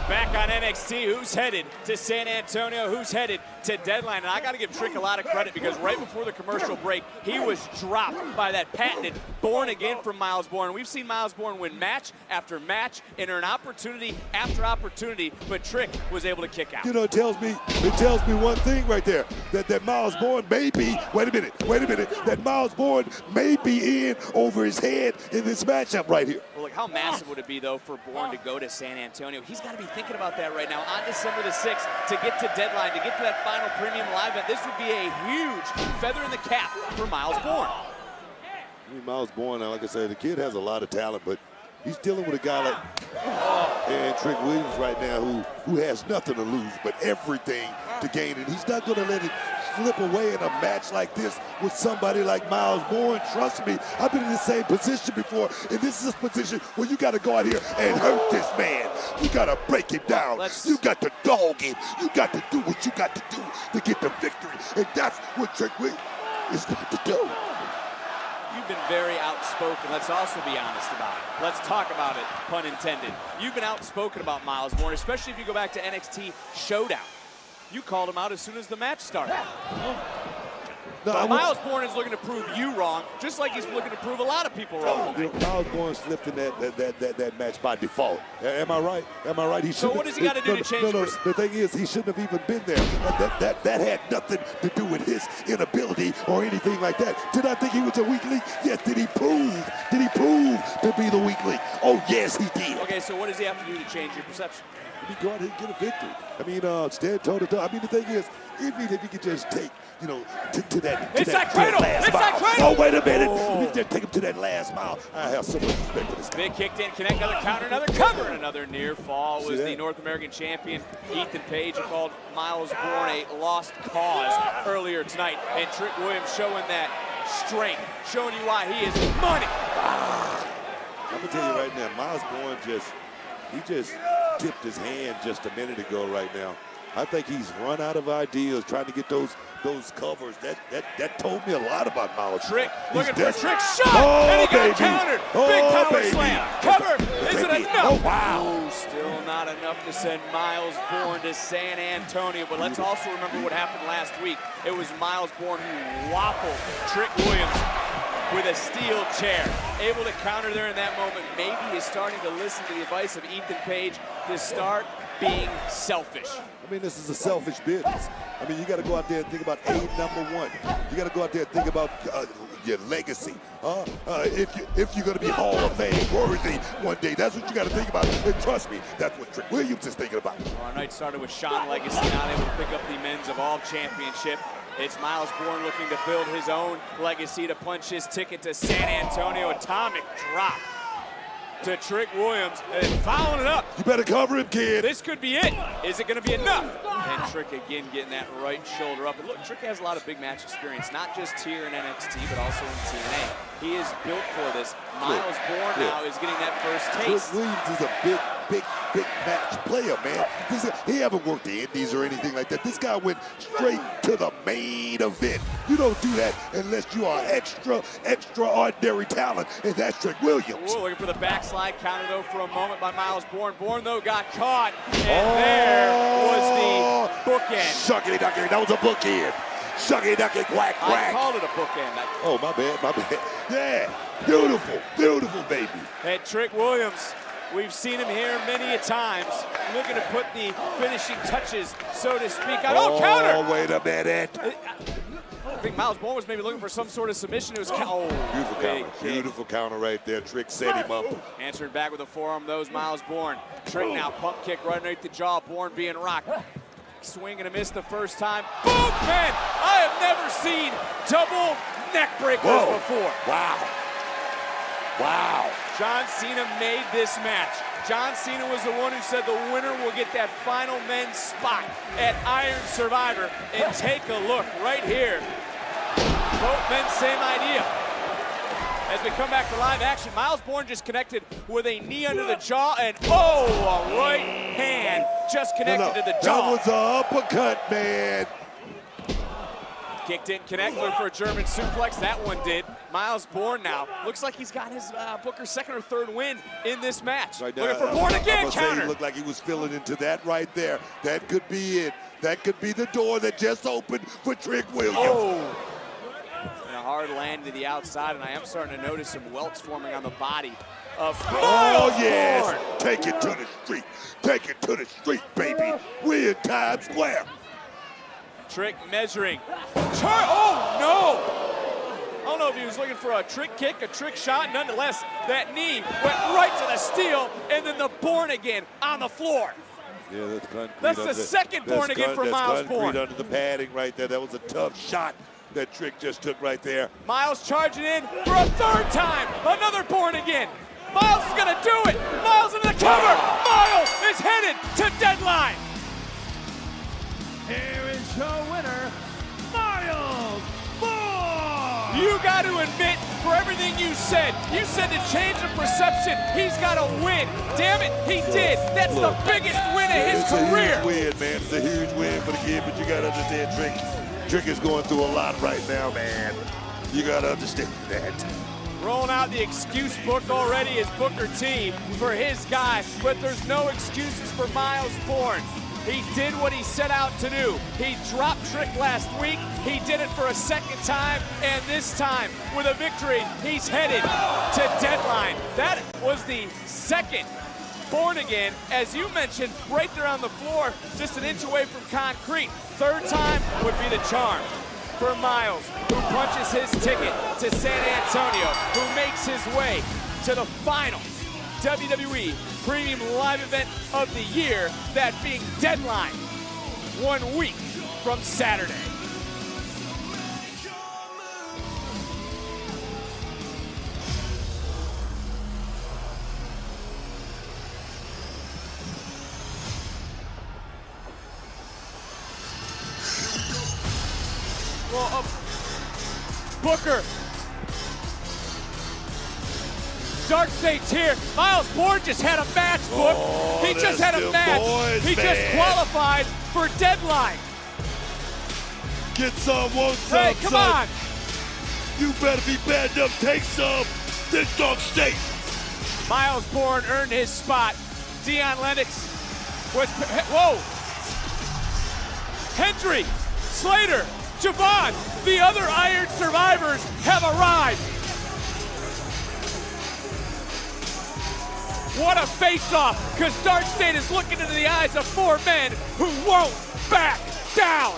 Back on NXT, who's headed to San Antonio, who's headed to Deadline? And I got to give Trick a lot of credit because right before the commercial break, he was dropped by that patented Borne again from Myles Borne. We've seen Myles Borne win match after match, enter an opportunity after opportunity, but Trick was able to kick out. You know, it tells me one thing right there, that Myles Borne may be, wait a minute, that Myles Borne may be in over his head in this matchup right here. Well, look, how massive would it be, though, for Borne to go to San Antonio? He's got to be thinking about that right now on December the 6th to get to Deadline, to get to that final premium live event. This would be a huge feather in the cap for Myles Borne. I mean, Myles Borne, like I said, the kid has a lot of talent, but he's dealing with a guy like and Trick Williams right now who has nothing to lose but everything to gain, and he's not going to let it slip away in a match like this with somebody like Myles Borne. Trust me, I've been in the same position before, and this is a position where you got to go out here and hurt this man. You got to break him down. You got to dog him. You got to do what you got to do to get the victory, and that's what Trick Williams is going to do. You've been very outspoken. Let's also be honest about it. Let's talk about it, pun intended. You've been outspoken about Myles Borne, especially if you go back to NXT Showdown. You called him out as soon as the match started. No, Myles Borne is looking to prove you wrong, just like he's looking to prove a lot of people wrong. Myles Borne slipped in that match by default. Am I right? Am I right? So what does he got to do to change? The thing is, he shouldn't have even been there. That had nothing to do with his inability or anything like that. Did I think he was a weak link? Yes. Did he prove to be the weak link? Oh, yes, he did. Okay, so what does he have to do to change your perception? He go out here and get a victory. I mean, stand toe-to-toe. I mean, the thing is, even if he could just take, you know, to that last mile. Oh, wait a minute. If he could just take him to that last mile, I have so much respect for this guy. Big kicked in, connect, another counter, another cover, and another near fall. Was the North American champion, Ethan Page, who called Myles Borne a lost cause earlier tonight. And Trick Williams showing that strength, showing you why he is money. I'm going to tell you right now, Myles Borne just tipped his hand just a minute ago right now. I think he's run out of ideas trying to get those covers. That told me a lot about Myles. Trick, looking for a trick shot, and he got countered. Big power slam. Cover, is it enough? Oh, wow. Ooh, still not enough to send Myles Borne to San Antonio, but let's also remember what happened last week. It was Myles Borne who waffled Trick Williams with a steel chair, able to counter there in that moment. Maybe he's starting to listen to the advice of Ethan Page to start being selfish. I mean, this is a selfish business. I mean, you got to go out there and think about aim number one. You got to go out there and think about your legacy. If you're going to be Hall of Fame worthy one day, that's what you got to think about. And trust me, that's what Trick Williams is thinking about. Our night started with Sean Legacy not able to pick up the Men's Evolve Championship. It's Myles Borne looking to build his own legacy to punch his ticket to San Antonio. Atomic drop to Trick Williams and following it up. You better cover him, kid. This could be it. Is it going to be enough? And Trick again getting that right shoulder up. And look, Trick has a lot of big match experience, not just here in NXT, but also in TNA. He is built for this. Myles Borne now is getting that first taste. Trick Williams is a big match player, man. He haven't worked the indies or anything like that. This guy went straight to the main event. You don't do that unless you are extraordinary talent, and that's Trick Williams. Ooh, looking for the backslide counter, though, for a moment by Myles Borne. Borne, though, got caught, and there was the bookend. Shuckity duckity, that was a bookend. Shucky ducky quack quack. I called it a bookend. Oh, my bad. Yeah, beautiful, baby. And Trick Williams, we've seen him here many a times, looking to put the finishing touches, so to speak. Counter! Oh, wait a minute. I think Myles Borne was maybe looking for some sort of submission. It was beautiful counter right there. Trick set him up. Answering back with a forearm, those Myles Borne. Trick now, pump kick right underneath the jaw. Borne being rocked. Swing and a miss the first time. Boom, man! I have never seen double neck breakers before. Wow. John Cena made this match. John Cena was the one who said the winner will get that final men's spot at Iron Survivor. And take a look right here. Both men, same idea. As we come back to live action, Myles Borne just connected with a knee under the jaw, and a right hand just connected to the jaw. That was an uppercut, man. Kicked in, connect, looking for a German suplex. That one did. Myles Borne now looks like he's got his Booker's second or third win in this match. Right now, looking for Borne again, counter. He looked like he was filling into that right there. That could be it. That could be the door that just opened for Trick Williams. Oh. And a hard land to the outside, and I am starting to notice some welts forming on the body of Myles yes. Borne. Take it to the street. Take it to the street, baby. We in Times Square. Trick measuring. Oh, no! I don't know if he was looking for a trick kick, a trick shot. Nonetheless, that knee went right to the steel, and then the Borne again on the floor. Yeah, that's concrete. That's the second Borne again for Myles Borne. Under the padding right there. That was a tough shot that Trick just took right there. Myles charging in for a third time. Another Borne again. Myles is gonna do it. Myles into the cover. Myles is headed to deadline. Here is your winner, Myles Borne! You got to admit, for everything you said to change the perception, he's got to win. Damn it, he did. That's the biggest win of his career. It's a huge win, man. It's a huge win for the kid, but you got to understand Trick is going through a lot right now, man. You got to understand that. Rolling out the excuse book already is Booker T for his guy, but there's no excuses for Myles Borne. He did what he set out to do. He dropped Trick last week. He did it for a second time, and this time, with a victory, he's headed to deadline. That was the second Borne again, as you mentioned, right there on the floor, just an inch away from concrete. Third time would be the charm for Myles, who punches his ticket to San Antonio, who makes his way to the final WWE Premium Live Event of the year, that being Deadline, 1 week from Saturday. Well, Booker. Dark State's here. Myles Borne just had a match, Book. He just had a match. He just qualified for Deadline. Get some, want some. Hey, come on. You better be bad enough. Take some. This Dark State. Myles Borne earned his spot. Dion Lennox was, whoa. Hendry, Slater, Javon, the other Iron survivors have arrived. What a face-off, because Dark State is looking into the eyes of 4 men who won't back down.